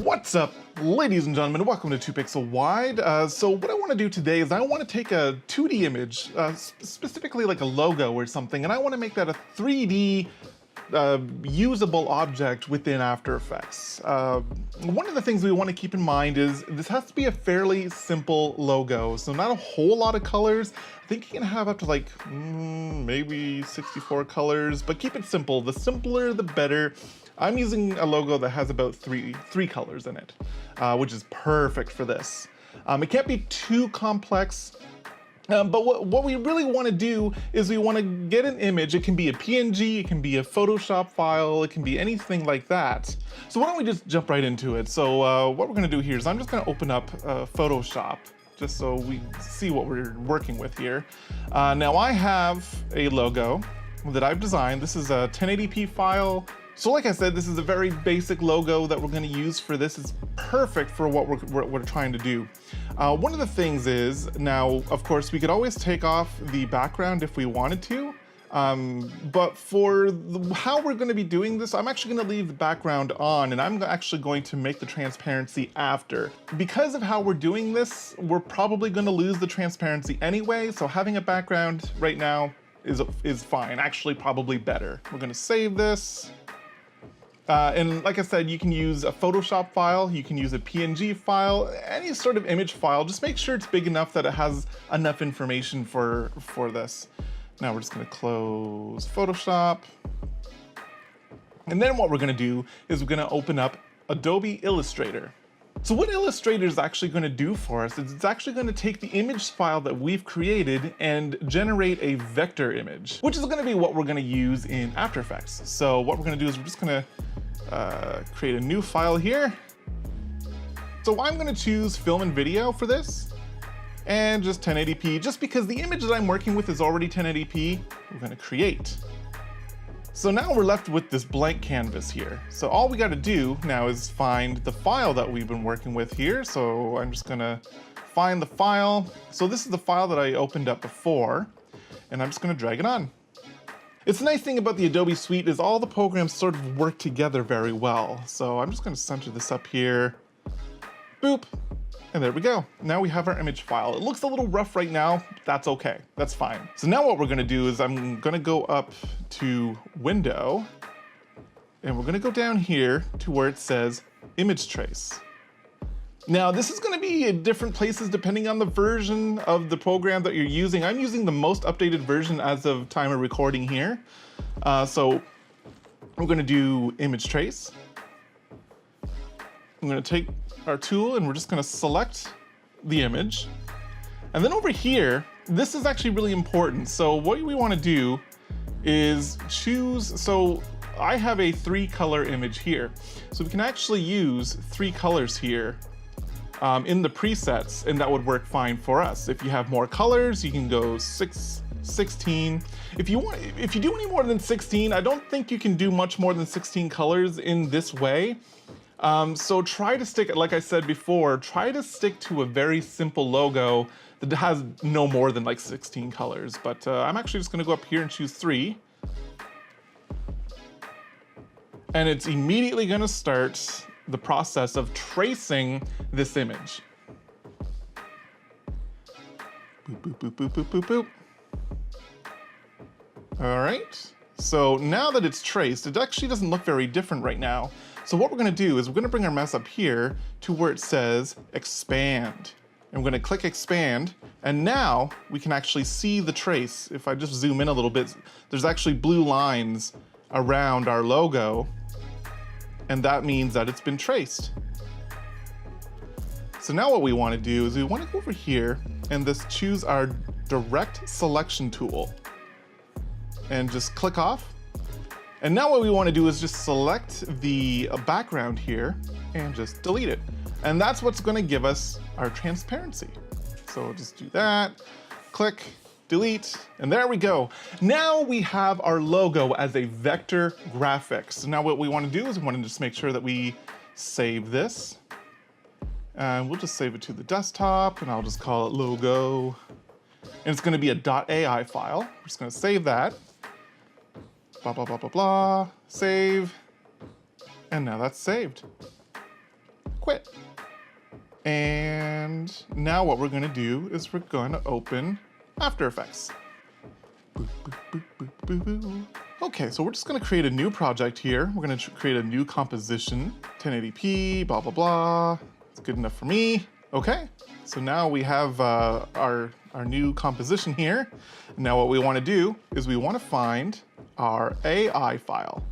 What's up, ladies and gentlemen? Welcome to 2 Pixel Wide. So what I want to do today is I want to take a 2D image, specifically like a logo or something, and I want to make that a 3D usable object within After Effects. One of the things we want to keep in mind is this has to be a fairly simple logo, so not a whole lot of colors. I think you can have up to like maybe 64 colors, but keep it simple. The simpler, the better. I'm using a logo that has about three colors in it, which is perfect for this. It can't be too complex. But what we really want to do is we want to get an image. It can be a PNG, it can be a Photoshop file, it can be anything like that. So why don't we just jump right into it? So what we're going to do here is I'm just going to open up Photoshop just so we see what we're working with here. Now I have a logo that I've designed. This is a 1080p file. So like I said, this is a very basic logo that we're going to use for this. It's perfect for what we're trying to do. One of the things is, now, of course, we could always take off the background if we wanted to, but for how we're going to be doing this, I'm actually going to leave the background on, and I'm actually going to make the transparency after. Because of how we're doing this, we're probably going to lose the transparency anyway, so having a background right now is fine, actually probably better. We're going to save this. And like I said, you can use a Photoshop file, you can use a PNG file, any sort of image file. Just make sure it's big enough that it has enough information for this. Now we're just going to close Photoshop. And then what we're going to do is we're going to open up Adobe Illustrator. So what Illustrator is actually going to do for us is it's actually going to take the image file that we've created and generate a vector image, which is going to be what we're going to use in After Effects. So what we're going to do is we're just going to create a new file here. So I'm going to choose film and video for this and just 1080p, just because the image that I'm working with is already 1080p. We're going to create. So now we're left with this blank canvas here. So all we got to do now is find the file that we've been working with here. So I'm just going to find the file. So this is the file that I opened up before, and I'm just going to drag it on. It's the nice thing about the Adobe Suite is all the programs sort of work together very well. So I'm just going to center this up here. Boop. And there we go. Now we have our image file. It looks a little rough right now. That's okay. That's fine. So now what we're going to do is I'm going to go up to Window, and we're going to go down here to where it says Image Trace. Now this is going to be in different places depending on the version of the program that you're using. I'm using the most updated version as of time of recording here. So we're going to do Image Trace. I'm going to take our tool and we're just going to select the image. And then over here, this is actually really important. So what we want to do is choose, so I have a 3-color image here. So we can actually use 3 colors here in the presets, and that would work fine for us. If you have more colors, you can go 16. If you do any more than 16, I don't think you can do much more than 16 colors in this way. So try to stick, like I said before, try to stick to a very simple logo that has no more than like 16 colors. But I'm actually just going to go up here and choose 3. And it's immediately going to start the process of tracing this image. Boop, boop, boop, boop, boop, boop, boop. All right. So now that it's traced, it actually doesn't look very different right now. So what we're going to do is we're going to bring our mouse up here to where it says expand. And we're going to click expand. And now we can actually see the trace. If I just zoom in a little bit, there's actually blue lines around our logo. And that means that it's been traced. So now what we want to do is we want to go over here and just choose our direct selection tool. And just click off. And now what we want to do is just select the background here and just delete it. And that's what's going to give us our transparency. So we'll just do that, click, delete, and there we go. Now we have our logo as a vector graphic. So now what we want to do is we want to just make sure that we save this. And we'll just save it to the desktop, and I'll just call it logo. And it's going to be a .ai file. We're just going to save that. Blah, blah, blah, blah, blah, save. And now that's saved. quit. And now what we're gonna do is we're going to open After Effects. Boop, boop, boop, boop, boop, boop. Okay, so we're just gonna create a new project here. We're gonna create a new composition, 1080p, blah, blah, blah. It's good enough for me. Okay, so now we have our new composition here. Now what we wanna do is we wanna find our AI file.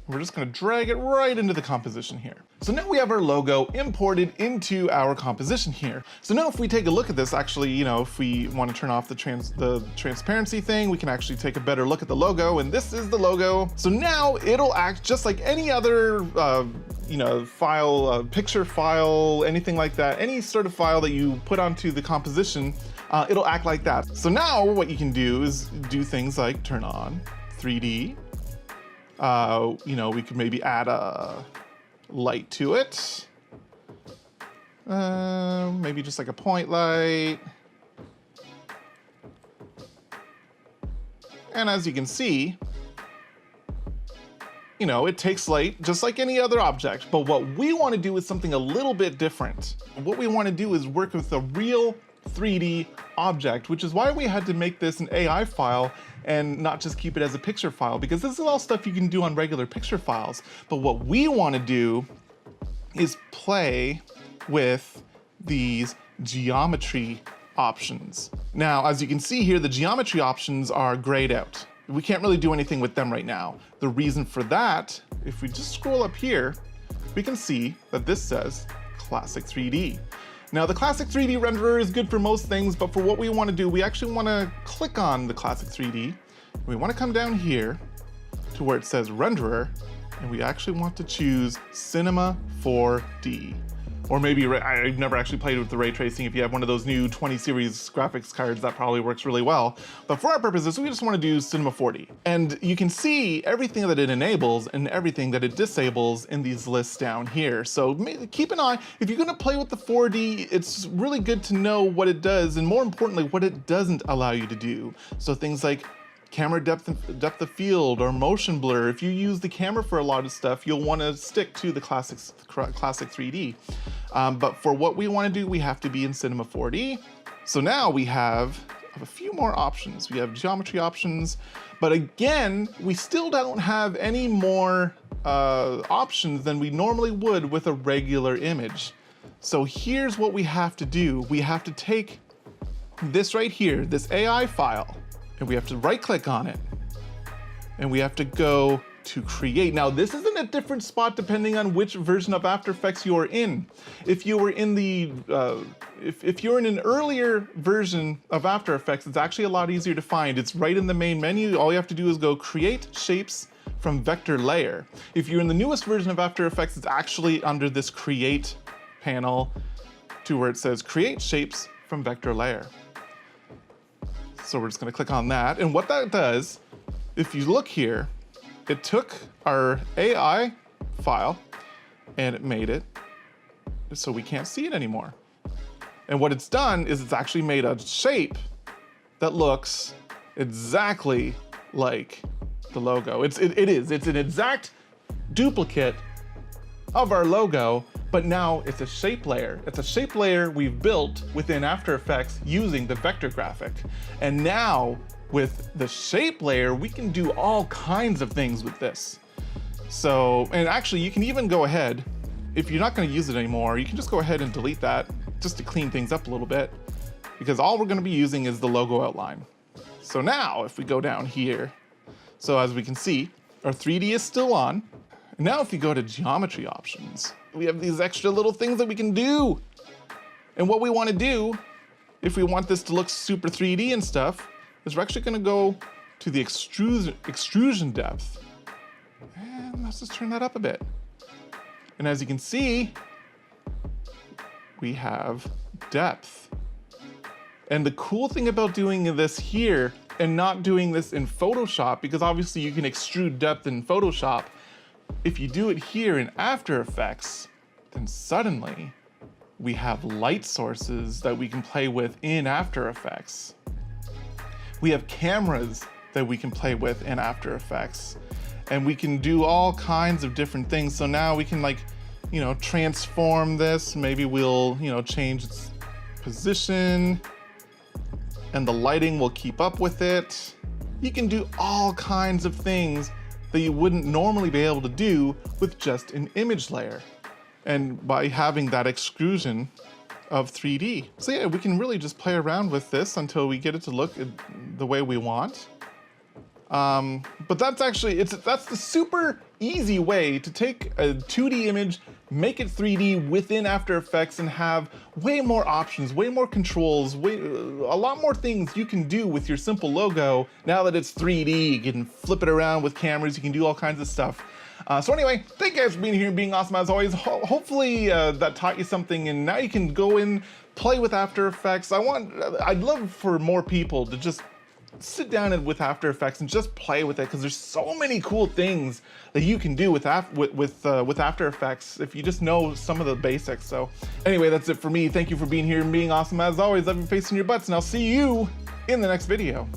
We're just gonna drag it right into the composition here. So now we have our logo imported into our composition here. So now if we take a look at this, actually, you know, if we want to turn off the transparency thing, we can actually take a better look at the logo, and this is the logo. So now it'll act just like any other you know, file, picture file, anything like that, any sort of file that you put onto the composition, it'll act like that. So now what you can do is do things like turn on 3D. You know, we could maybe add a light to it. Maybe just like a point light. And as you can see, you know, it takes light just like any other object. But what we want to do is something a little bit different. What we want to do is work with a real 3D object, which is why we had to make this an AI file and not just keep it as a picture file, because this is all stuff you can do on regular picture files. But what we want to do is play with these geometry options. Now, as you can see here, the geometry options are grayed out. We can't really do anything with them right now. The reason for that, if we just scroll up here, we can see that this says Classic 3D. Now the Classic 3D renderer is good for most things, but for what we want to do, we actually want to click on the Classic 3D. We want to come down here to where it says renderer, and we actually want to choose Cinema 4D. Or maybe, I've never actually played with the ray tracing. If you have one of those new 20 series graphics cards, that probably works really well. But for our purposes, we just want to do Cinema 4D. And you can see everything that it enables and everything that it disables in these lists down here. So keep an eye. If you're going to play with the 4D, it's really good to know what it does, and more importantly, what it doesn't allow you to do. So things like camera depth of field or motion blur. If you use the camera for a lot of stuff, you'll want to stick to the classic 3D. But for what we want to do, we have to be in Cinema 4D. So now we have a few more options. We have geometry options, but again, we still don't have any more options than we normally would with a regular image. So here's what we have to do. We have to take this right here, this AI file, and we have to right click on it, and we have to go to create. Now this is in a different spot depending on which version of After Effects you are in. If you were in the, if you're in an earlier version of After Effects, it's actually a lot easier to find. It's right in the main menu. All you have to do is go create shapes from vector layer. If you're in the newest version of After Effects, it's actually under this create panel to where it says create shapes from vector layer. So we're just gonna click on that. And what that does, if you look here, it took our AI file and it made it so we can't see it anymore. And what it's done is it's actually made a shape that looks exactly like the logo. It's an exact duplicate of our logo, but now it's a shape layer. It's a shape layer we've built within After Effects using the vector graphic. And now with the shape layer, we can do all kinds of things with this. So, and actually you can even go ahead, if you're not gonna use it anymore, you can just go ahead and delete that just to clean things up a little bit, because all we're gonna be using is the logo outline. So now if we go down here, so as we can see, our 3D is still on. Now if you go to geometry options, we have these extra little things that we can do. And what we wanna do, if we want this to look super 3D and stuff, is we're actually gonna go to the extrusion depth. And let's just turn that up a bit. And as you can see, we have depth. And the cool thing about doing this here and not doing this in Photoshop, because obviously you can extrude depth in Photoshop, if you do it here in After Effects, then suddenly we have light sources that we can play with in After Effects. We have cameras that we can play with in After Effects, and we can do all kinds of different things. So now we can like you know, transform this. Maybe we'll, you know, change its position and the lighting will keep up with it. You can do all kinds of things that you wouldn't normally be able to do with just an image layer, and by having that extrusion of 3D. So yeah, we can really just play around with this until we get it to look the way we want. But that's actually, that's the super easy way to take a 2D image, make it 3D within After Effects, and have way more options, way more controls, a lot more things you can do with your simple logo now that it's 3D. You can flip it around with cameras, you can do all kinds of stuff. So anyway, thank you guys for being here and being awesome as always. Hopefully that taught you something, and now you can go in, play with After Effects. I'd love for more people to just sit down with After Effects and just play with it, because there's so many cool things that you can do with After Effects if you just know some of the basics. So anyway, that's it for me. Thank you for being here and being awesome as always. Love your face and your butts, and I'll see you in the next video.